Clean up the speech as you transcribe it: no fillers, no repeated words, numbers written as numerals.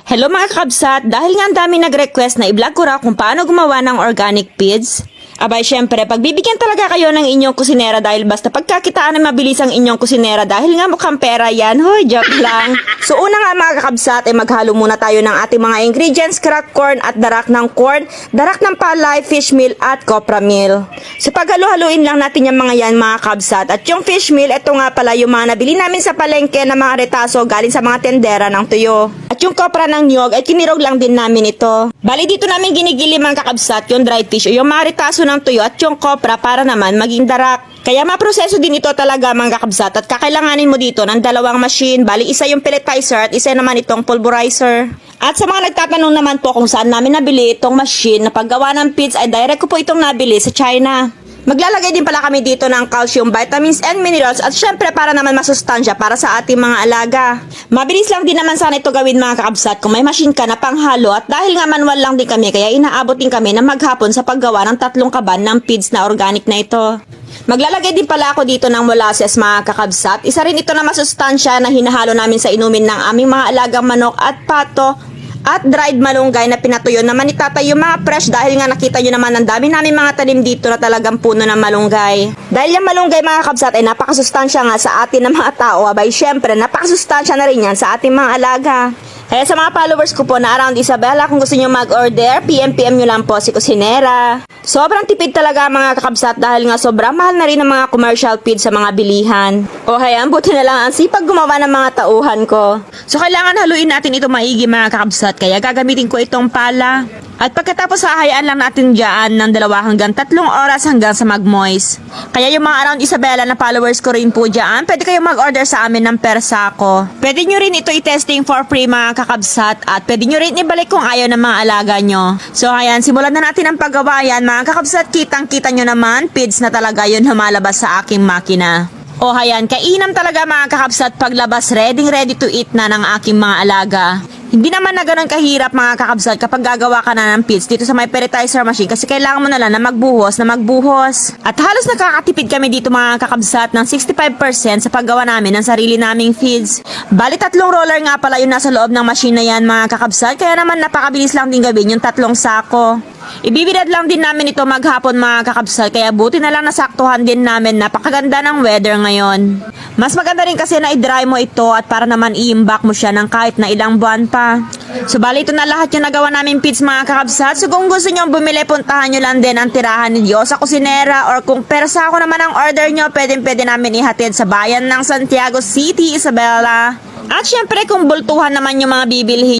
Hello mga kakabsat, dahil nga ang dami nag-request na i-vlog ko raw kung paano gumawa ng organic feeds. Abay syempre, pagbibigyan talaga kayo ng inyong kusinera dahil basta pagkakitaan ay mabilis ang inyong kusinera dahil nga mukhang pera yan. Hoy, joke lang. So una nga mga kakabsat ay maghalo muna tayo ng ating mga ingredients, cracked corn at darak ng corn, darak ng palay, fish meal at copra meal. So paghalo-haluin lang natin yung mga yan mga kakabsat. At yung fish meal, ito nga pala yung mga nabili namin sa palengke na mga retaso galing sa mga tendera ng tuyo. At yung copra ng niyog ay kinirog lang din namin ito. Bali dito namin ginigili mga kakabsat yung dried fish o yung mga retaso ng tuyo at yung copra para naman maging darak. Kaya maproseso din ito talaga mga kakabsat at kakailanganin mo dito ng dalawang machine. Bali isa yung pelletizer at isa naman itong pulverizer. At sa mga nagtatanong naman po kung saan namin nabili itong machine na paggawa ng feeds ay direct ko po itong nabili sa China. Maglalagay din pala kami dito ng calcium, vitamins, and minerals at syempre para naman masustansya para sa ating mga alaga. Mabilis lang din naman sana ito gawin mga kakabsat kung may machine ka na panghalo at dahil nga manual lang din kami kaya inaabot din kami na maghapon sa paggawa ng 3 kaban ng feeds na organic na ito. Maglalagay din pala ako dito ng molasses mga kakabsat. Isa rin ito na masustansya na hinahalo namin sa inumin ng aming mga alagang manok at pato. At dried malunggay na pinatuyo naman itatay yung mga fresh dahil nga nakita nyo naman ang dami namin mga tanim dito na talagang puno ng malunggay. Dahil yung malunggay mga kabsat ay napakasustansya nga sa atin ng mga tao, abay syempre napakasustansya na rin yan sa ating mga alaga. Kaya sa mga followers ko po na around Isabela, kung gusto nyo mag-order, PM nyo lang po si Kusinera. Sobrang tipid talaga mga kakabsat dahil nga sobrang mahal na rin ang mga commercial feed sa mga bilihan. O hayan, buti na lang ang sipag gumawa ng mga tauhan ko. So kailangan haluin natin ito maigi mga kakabsat, kaya gagamitin ko itong pala. At pagkatapos hahayaan lang natin dyan ng 2 hanggang 3 oras hanggang sa mag-moist. Kaya yung mga around Isabela na followers ko rin po dyan, pwede kayong mag-order sa amin ng per sako. Pwede nyo rin ito i-testing for free mga kakabsat at pwede nyo rin ibalik kung ayaw ng mga alaga nyo. So ayan, simulan na natin ang paggawa yan mga kakabsat. Kitang-kita nyo naman, feeds na talaga yun humalabas sa aking makina. O hayan, kainam talaga mga kakabsat paglabas ready to eat na ng aking mga alaga. Hindi naman na ganun kahirap mga kakabsat kapag gagawa ka na ng feeds dito sa may pelletizer machine kasi kailangan mo na lang na magbuhos. At halos nakakatipid kami dito mga kakabsat ng 65% sa paggawa namin ng sarili naming feeds. Bali 3 roller nga pala yung nasa loob ng machine na yan mga kakabsat kaya naman napakabilis lang din gawin yung 3 sako. Ibibidad lang din namin ito maghapon mga kakabsat kaya buti na lang nasaktuhan din namin napakaganda ng weather ngayon. Mas maganda rin kasi na i-dry mo ito at para naman i-imbak mo siya ng kahit na ilang buwan pa. So bali ito na lahat yung nagawa namin feeds mga kakabsat. So kung gusto nyo bumili, puntahan nyo lang din ang tirahan ni Dios sa Kusinera or kung persa ako naman ang order nyo, pwede namin ihatid sa bayan ng Santiago City, Isabela. At syempre kung bultuhan naman yung mga bibilhin